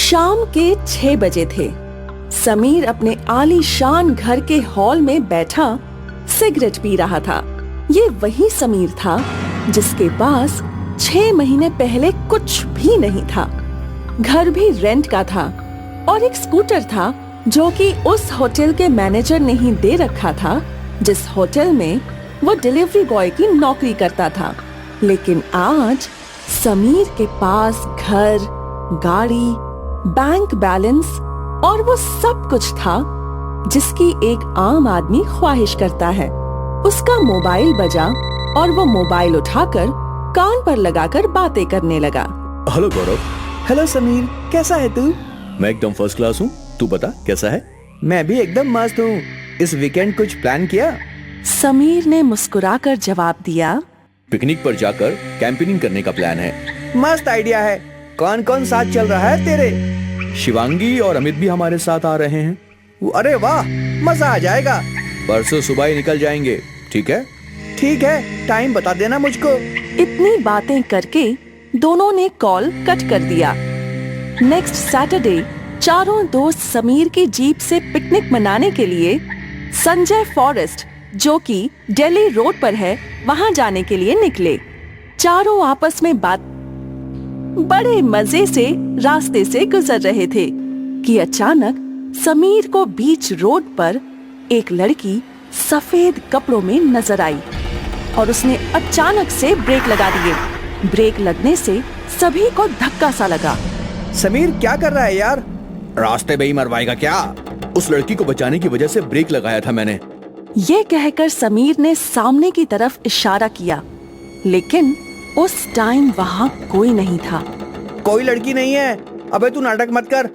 शाम के 6 बजे थे। समीर अपने आलीशान घर के हॉल में बैठा सिगरेट पी रहा था। ये वही समीर था जिसके पास 6 महीने पहले कुछ भी नहीं था। घर भी रेंट का था और एक स्कूटर था जो कि उस होटल के मैनेजर ने ही दे रखा था जिस होटल में वो डिलीवरी बॉय की नौकरी करता था। लेकिन आज समीर के पास घर, गाड़ी, बैंक बैलेंस और वो सब कुछ था जिसकी एक आम आदमी ख्वाहिश करता है। उसका मोबाइल बजा और वो मोबाइल उठाकर कान पर लगाकर बातें करने लगा। हेलो गौरव। हेलो समीर, कैसा है तू? मैं एकदम फर्स्ट क्लास हूँ, तू बता कैसा है? मैं भी एकदम मस्त हूँ। इस वीकेंड कुछ प्लान किया? समीर ने मुस्कुराकर जवाब दिया, पिकनिक पर जाकर कैंपिंग करने का प्लान है। मस्त आइडिया है। कौन कौन साथ चल रहा है तेरे? शिवांगी और अमित भी हमारे साथ आ रहे हैं। अरे वाह, मजा आ जाएगा। परसों सुबह ही निकल जाएंगे, ठीक है? ठीक है, टाइम बता देना मुझको। इतनी बातें करके दोनों ने कॉल कट कर दिया। नेक्स्ट सैटरडे चारों दोस्त समीर की जीप से पिकनिक मनाने के लिए संजय फॉरेस्ट, जो कि दिल्ली रोड पर है, वहां जाने के लिए निकले। चारों आपस में बात बड़े मजे से रास्ते से गुजर रहे थे कि अचानक समीर को बीच रोड पर एक लड़की सफेद कपड़ों में नजर आई और उसने अचानक से ब्रेक लगा दिए। ब्रेक लगने से सभी को धक्का सा लगा। समीर क्या कर रहा है यार? रास्ते में ही मरवाएगा क्या? उस लड़की को बचाने की वजह से ब्रेक लगाया था मैंने। ये कहकर समीर ने सामने की तरफ इशारा किया, लेकिन उस टाइम वहाँ कोई नहीं था। कोई लड़की नहीं है। अबे तू नाटक मत कर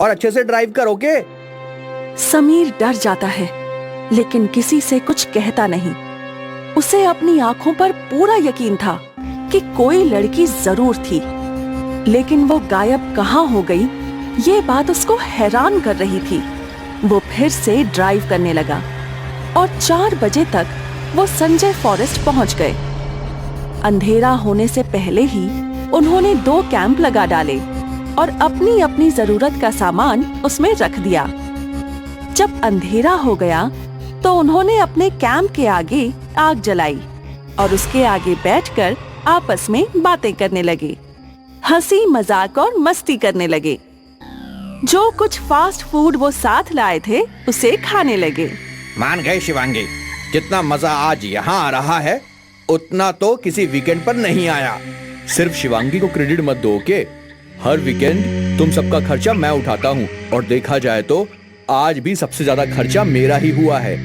और अच्छे से ड्राइव कर, ओके? समीर डर जाता है लेकिन किसी से कुछ कहता नहीं। उसे अपनी आंखों पर पूरा यकीन था कि कोई लड़की जरूर थी, लेकिन वो गायब कहाँ हो गई ये बात उसको हैरान कर रही थी। वो फिर से ड्राइव करने लगा और 4 बजे तक वो संजय फॉरेस्ट पहुंच गए। अंधेरा होने से पहले ही उन्होंने 2 कैंप लगा डाले और अपनी अपनी जरूरत का सामान उसमें रख दिया। जब अंधेरा हो गया तो उन्होंने अपने कैंप के आगे आग जलाई और उसके आगे बैठकर आपस में बातें करने लगे, हंसी मजाक और मस्ती करने लगे। जो कुछ फास्ट फूड वो साथ लाए थे उसे खाने लगे। मान गए शिवांगी, जितना मजा आज यहाँ आ रहा है उतना तो किसी वीकेंड पर नहीं आया। सिर्फ शिवांगी को क्रेडिट मत दो, ओके? हर वीकेंड तुम सबका खर्चा मैं उठाता हूँ और देखा जाए तो आज भी सबसे ज्यादा खर्चा मेरा ही हुआ है।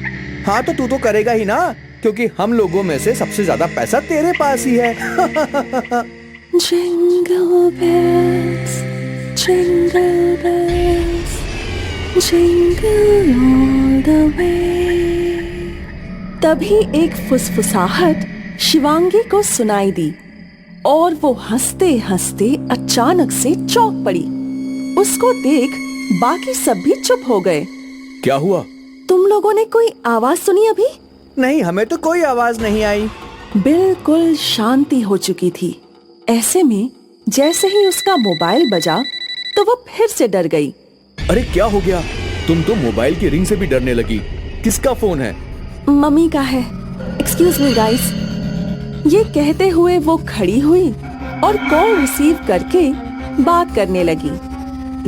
हाँ तो तू तो करेगा ही ना, क्योंकि हम लोगों में से सबसे ज्यादा पैसा तेरे पास ही है। Jingle bells, jingle bells, jingle all the way। तभी एक फुसफुसाहट शिवांगी को सुनाई दी और वो हंसते हंसते अचानक से चौंक पड़ी। उसको देख बाकी सब भी चुप हो गए। क्या हुआ? तुम लोगों ने कोई आवाज सुनी अभी? नहीं, हमें तो कोई आवाज नहीं आई। बिल्कुल शांति हो चुकी थी। ऐसे में जैसे ही उसका मोबाइल बजा तो वो फिर से डर गई। अरे क्या हो गया? तुम तो मोबाइल की रिंग से भी डरने लगी। किसका फोन है? मम्मी का है। Excuse me guys. ये कहते हुए वो खड़ी हुई और कॉल रिसीव करके बात करने लगी,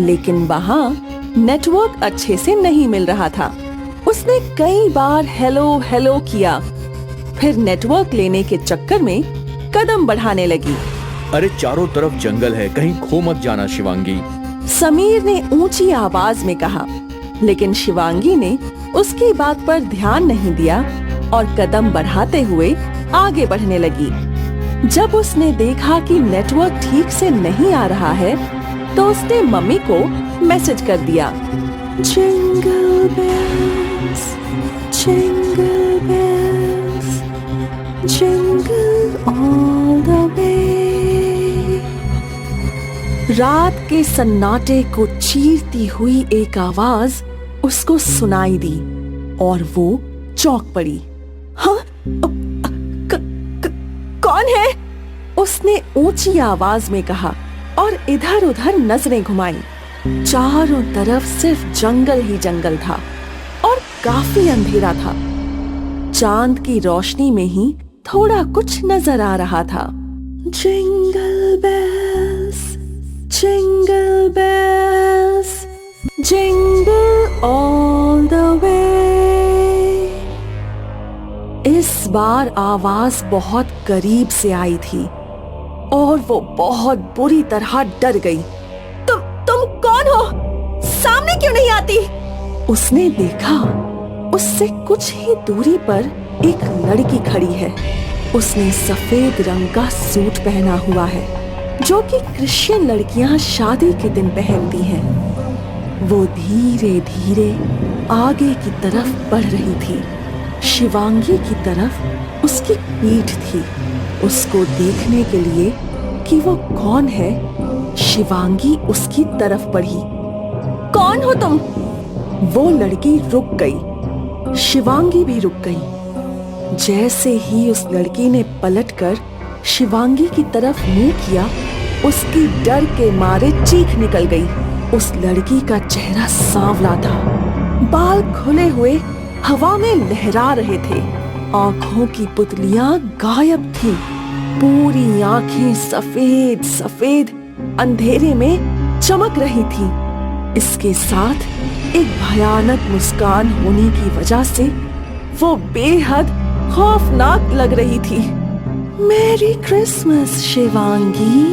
लेकिन वहाँ नेटवर्क अच्छे से नहीं मिल रहा था। उसने कई बार हेलो हेलो किया, फिर नेटवर्क लेने के चक्कर में कदम बढ़ाने लगी। अरे चारों तरफ जंगल है, कहीं खो मत जाना शिवांगी। समीर ने ऊंची आवाज में कहा, लेकिन शिवांगी ने उसकी बात पर ध्यान नहीं दिया और कदम बढ़ाते हुए आगे बढ़ने लगी। जब उसने देखा कि नेटवर्क ठीक से नहीं आ रहा है तो उसने मम्मी को मैसेज कर दिया, jingle bells, jingle bells, jingle all the way. रात के सन्नाटे को चीरती हुई एक आवाज उसको सुनाई दी और वो चौंक पड़ी। हाँ? कौन है? उसने ऊंची आवाज में कहा और इधर उधर नजरें घुमाई। चारों तरफ सिर्फ जंगल ही जंगल था और काफी अंधेरा था। चांद की रोशनी में ही थोड़ा कुछ नजर आ रहा था। Jingle bells, jingle bells, jingle all the way. इस बार आवाज बहुत करीब से आई थी और वो बहुत बुरी तरह डर गई। तुम कौन हो? सामने क्यों नहीं आती? उसने देखा उससे कुछ ही दूरी पर एक लड़की खड़ी है। उसने सफेद रंग का सूट पहना हुआ है, जो कि क्रिश्चियन लड़कियां शादी के दिन पहनती हैं। वो धीरे धीरे आगे की तरफ बढ़ रही थी। शिवांगी की तरफ उसकी पीठ थी। उसको देखने के लिए कि वो कौन है, शिवांगी उसकी तरफ बढ़ी। कौन हो तुम? वो लड़की रुक गई। शिवांगी भी रुक गई। जैसे ही उस लड़की ने पलटकर शिवांगी की तरफ मुंह किया, उसकी डर के मारे चीख निकल गई। उस लड़की का चेहरा सांवला था, बाल खुले हुए हवा में लहरा रहे थे। आंखों की पुतलियां गायब थीं। पूरी आंखें सफेद सफेद अंधेरे में चमक रही थी। इसके साथ एक भयानक मुस्कान होने की वजह से वो बेहद खौफनाक लग रही थी। Merry Christmas Shivangi.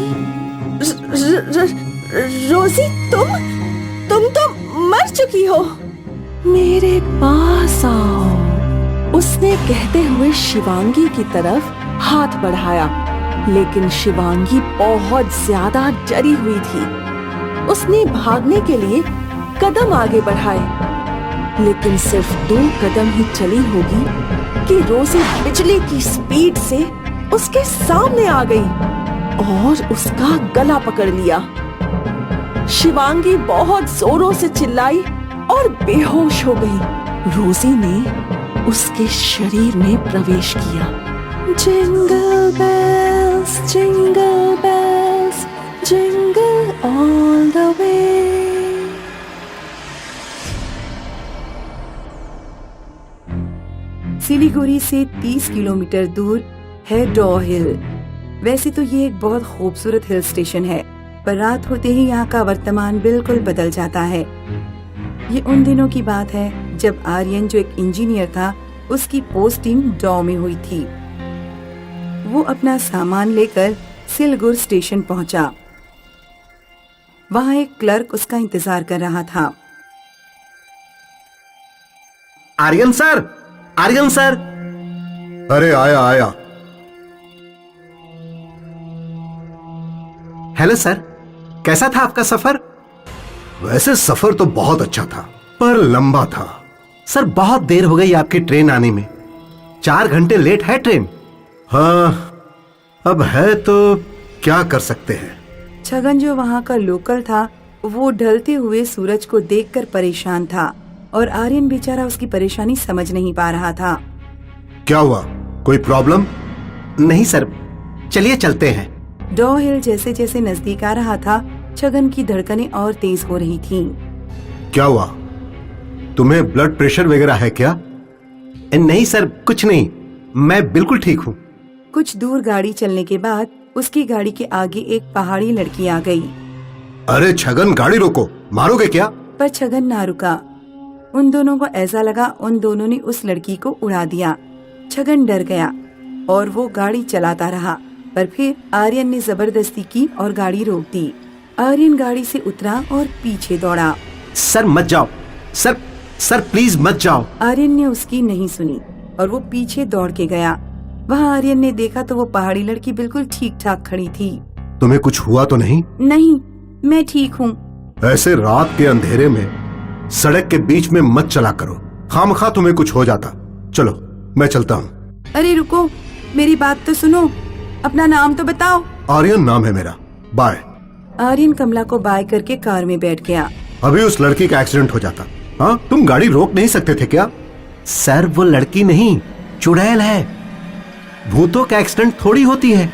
रोजी, तुम तो मर चुकी हो। मेरे पास आओ, उसने कहते हुए शिवांगी की तरफ हाथ बढ़ाया। लेकिन शिवांगी बहुत ज्यादा डरी हुई थी। उसने भागने के लिए कदम आगे बढ़ाए, लेकिन सिर्फ 2 कदम ही चली होगी कि रोजी बिजली की स्पीड से उसके सामने आ गई और उसका गला पकड़ लिया। शिवांगी बहुत जोरों से चिल्लाई और बेहोश हो गई। रोजी ने उसके शरीर में प्रवेश किया। Jingle bells, jingle bells, jingle all the way. Siliguri से 30 किलोमीटर दूर है डॉ हिल। वैसे तो ये एक बहुत खूबसूरत हिल स्टेशन है, पर रात होते ही यहाँ का वर्तमान बिल्कुल बदल जाता है। ये उन दिनों की बात है जब आर्यन, जो एक इंजीनियर था, उसकी पोस्टिंग डॉ में हुई थी। वो अपना सामान लेकर सिलगुर स्टेशन पहुंचा। वहाँ एक क्लर्क उसका इंतजार कर रहा था। Aryan sir, Aryan sir. अरे आया आया। हेलो सर, कैसा था आपका सफर? वैसे सफर तो बहुत अच्छा था, पर लंबा था। सर बहुत देर हो गई आपकी ट्रेन आने में। 4 घंटे लेट है ट्रेन। हाँ, अब है तो क्या कर सकते हैं। छगन, जो वहाँ का लोकल था, वो ढलते हुए सूरज को देखकर परेशान था और आर्यन बेचारा उसकी परेशानी समझ नहीं पा रहा था। क्या हुआ, कोई प्रॉब्लम? नहीं सर, चलिए चलते हैं। डॉ हिल जैसे जैसे नजदीक आ रहा था, छगन की धड़कनें और तेज हो रही थीं। क्या हुआ, तुम्हें ब्लड प्रेशर वगैरह है क्या? नहीं सर, कुछ नहीं, मैं बिल्कुल ठीक हूँ। कुछ दूर गाड़ी चलने के बाद उसकी गाड़ी के आगे एक पहाड़ी लड़की आ गई। अरे छगन, गाड़ी रोको, मारोगे क्या? पर छगन ना रुका। उन दोनों को ऐसा लगा उन दोनों ने उस लड़की को उड़ा दिया। छगन डर गया और वो गाड़ी चलाता रहा, पर फिर आर्यन ने जबरदस्ती की और गाड़ी रोक दी। आर्यन गाड़ी से उतरा और पीछे दौड़ा। सर मत जाओ, सर प्लीज मत जाओ। आर्यन ने उसकी नहीं सुनी और वो पीछे दौड़ के गया। वहाँ आर्यन ने देखा तो वो पहाड़ी लड़की बिल्कुल ठीक ठाक खड़ी थी। तुम्हें कुछ हुआ तो नहीं? नहीं, मैं ठीक हूँ। ऐसे रात के अंधेरे में सड़क के बीच में मत चला करो, खामखा तुम्हें कुछ हो जाता। चलो मैं चलता हूँ। अरे रुको, मेरी बात तो सुनो, अपना नाम तो बताओ। आर्यन नाम है मेरा, बाय। आर्यन कमला को बाय करके कार में बैठ गया। अभी उस लड़की का एक्सीडेंट हो जाता। हाँ, तुम गाड़ी रोक नहीं सकते थे क्या? सर वो लड़की नहीं, चुड़ैल है। भूतों का एक्सीडेंट थोड़ी होती है।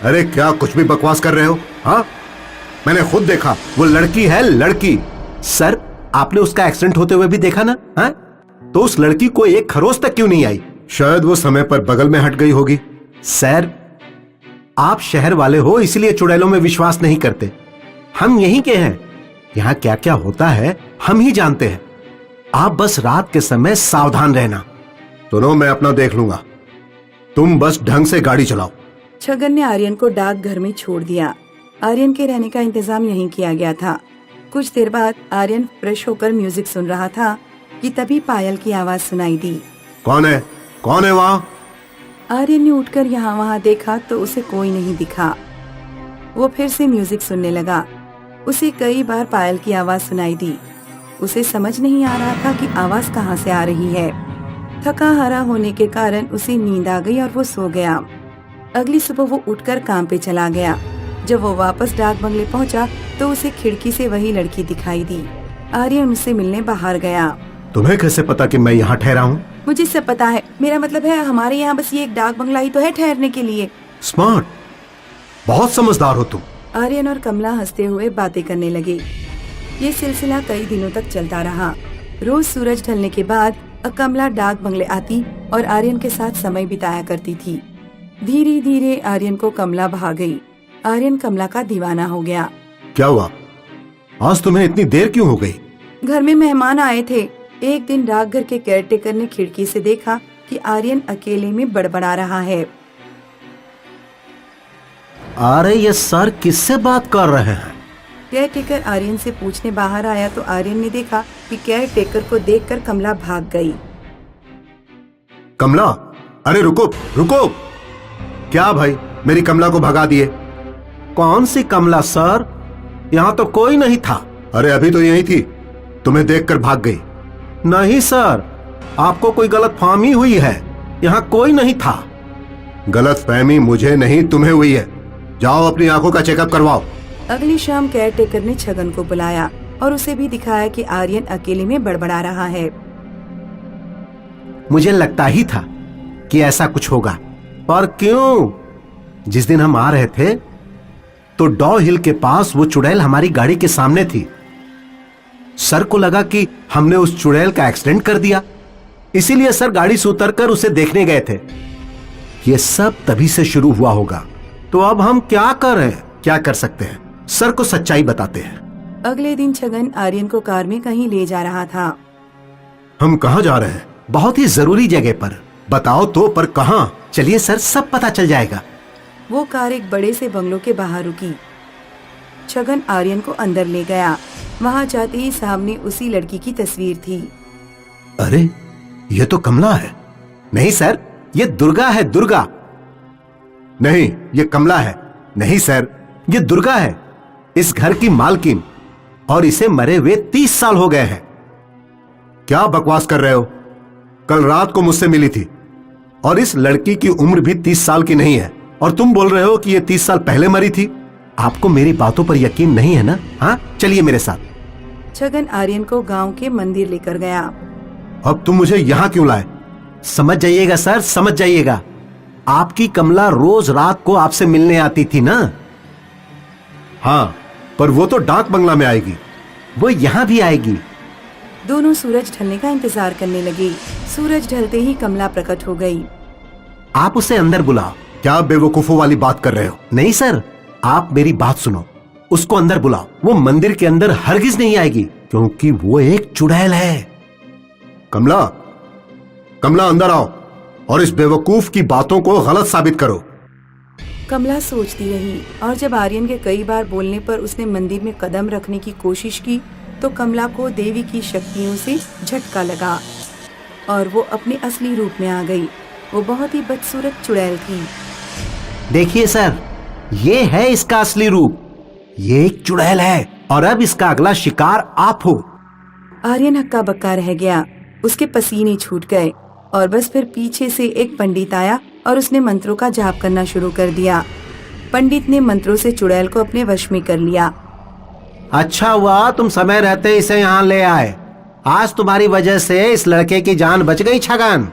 अरे क्या कुछ भी बकवास कर रहे हो? हाँ, मैंने खुद देखा, वो लड़की है, लड़की। सर, आपने उसका एक्सीडेंट होते हुए भी देखा ना? हाँ? तो उस लड़की को एक खरोच तक क्यों नहीं आई? शायद वो समय पर बगल में हट गई होगी। सर, आप शहर वाले हो इसलिए चुड़ैलों में विश्वास नहीं करते। हम यहीं के हैं, यहाँ क्या क्या होता है हम ही जानते हैं। आप बस रात के समय सावधान रहना। सुनो, मैं अपना देख लूंगा, तुम बस ढंग से गाड़ी चलाओ। छगन ने आर्यन को डाकघर में छोड़ दिया। आर्यन के रहने का इंतजाम यहीं किया गया था। कुछ देर बाद आर्यन फ्रेश होकर म्यूजिक सुन रहा था कि तभी पायल की आवाज सुनाई दी। कौन है? कौन है वहाँ? आर्यन ने उठकर यहाँ वहाँ देखा तो उसे कोई नहीं दिखा। वो फिर से म्यूजिक सुनने लगा। उसे कई बार पायल की आवाज सुनाई दी। उसे समझ नहीं आ रहा था कि आवाज कहाँ से आ रही है। थका हारा होने के कारण उसे नींद आ गई और वो सो गया। अगली सुबह वो उठकर काम पे चला गया। जब वो वापस डाक बंगले पहुंचा तो उसे खिड़की से वही लड़की दिखाई दी। आर्यन उससे मिलने बाहर गया। तुम्हें कैसे पता कि मैं यहाँ ठहरा हूँ? मुझे सब पता है। मेरा मतलब है हमारे यहाँ बस ये एक डाक बंगला ही तो है ठहरने के लिए। स्मार्ट, बहुत समझदार हो तुम। आर्यन और कमला हंसते हुए बातें करने लगे। ये सिलसिला कई दिनों तक चलता रहा। रोज सूरज ढलने के बाद कमला डाक बंगले आती और आर्यन के साथ समय बिताया करती थी। धीरे धीरे आर्यन को कमला भा गई। आर्यन कमला का दीवाना हो गया। क्या हुआ? आज तुम्हें इतनी देर क्यों हो गई? घर में मेहमान आए थे। एक दिन डाकघर के केयरटेकर ने खिड़की से देखा कि आर्यन अकेले में बड़बड़ा रहा है। अरे ये सर किससे बात कर रहे हैं? केयरटेकर आर्यन से पूछने बाहर आया तो आर्यन ने देखा कि केयरटेकर को देखकर कमला भाग गई। कमला, अरे रुको रुको। क्या भाई, मेरी कमला को भगा दिए? कौन सी कमला सर? यहाँ तो कोई नहीं था। अरे अभी तो यही थी, तुम्हें देखकर भाग गई। नहीं सर, आपको कोई गलतफहमी हुई है। यहाँ कोई नहीं था। गलतफहमी मुझे नहीं, तुम्हें हुई है। जाओ अपनी आंखों का चेकअप करवाओ। अगली शाम केयरटेकर ने छगन को बुलाया और उसे भी दिखाया कि आर्यन अकेले में बड़बड़ा रहा है। मुझे लगता ही था कि ऐसा कुछ होगा। पर क्यों? जिस दिन हम आ रहे थे तो डॉ हिल के पास वो चुड़ैल हमारी गाड़ी के सामने थी। सर को लगा कि हमने उस चुड़ैल का एक्सीडेंट कर दिया, इसीलिए सर गाड़ी से उतरकर उसे देखने गए थे। ये सब तभी से शुरू हुआ होगा। तो अब हम क्या करें? क्या कर सकते हैं? सर को सच्चाई बताते हैं। अगले दिन छगन आर्यन को कार में कहीं ले जा रहा था। हम कहाँ जा रहे हैं? बहुत ही जरूरी जगह पर। बताओ तो, पर कहाँ? चलिए सर, सब पता चल जाएगा। वो कार एक बड़े से बंगलों के बाहर रुकी। छगन आर्यन को अंदर ले गया। वहाँ जाते ही सामने उसी लड़की की तस्वीर थी। अरे ये तो कमला है। नहीं सर, ये दुर्गा है, दुर्गा। नहीं, ये कमला है। नहीं सर, ये दुर्गा है, इस घर की मालकिन, और इसे मरे हुए 30 साल हो गए हैं। क्या बकवास कर रहे हो? कल रात को मुझसे मिली थी और इस लड़की की उम्र भी 30 साल की नहीं है, और तुम बोल रहे हो कि ये 30 साल पहले मरी थी। आपको मेरी बातों पर यकीन नहीं है ना? हाँ, चलिए मेरे साथ। छगन आर्यन को गांव के मंदिर लेकर गया। अब तुम मुझे यहाँ क्यों लाए? समझ जाइएगा सर, समझ जाइएगा। आपकी कमला रोज रात को आपसे मिलने आती थी ना? हाँ, पर वो तो डाक बंगला में आएगी। वो यहाँ भी आएगी। दोनों सूरज ढलने का इंतजार करने लगे। सूरज ढलते ही कमला प्रकट हो गई। आप उसे अंदर बुलाओ। क्या बेवकूफों वाली बात कर रहे हो? नहीं सर, आप मेरी बात सुनो। उसको अंदर बुलाओ। वो मंदिर के अंदर हरगिज नहीं आएगी, क्योंकि वो एक चुड़ैल है। कमला, कमला अंदर आओ और इस बेवकूफ की बातों को गलत साबित करो। कमला सोचती रही, और जब आर्यन के कई बार बोलने पर उसने मंदिर में कदम रखने की कोशिश की तो कमला को देवी की शक्तियों से झटका लगा और वो अपने असली रूप में आ गई। वो बहुत ही बदसूरत चुड़ैल थी। देखिए सर, ये है इसका असली रूप। ये एक चुड़ैल है और अब इसका अगला शिकार आप हो। आर्यन हक्का बक्का रह गया। उसके पसीने छूट गए और बस फिर पीछे से एक पंडित आया और उसने मंत्रों का जाप करना शुरू कर दिया। पंडित ने मंत्रों से चुड़ैल को अपने वश में कर लिया। अच्छा हुआ तुम समय रहते इसे यहाँ ले आए। आज तुम्हारी वजह से इस लड़के की जान बच गई छगन।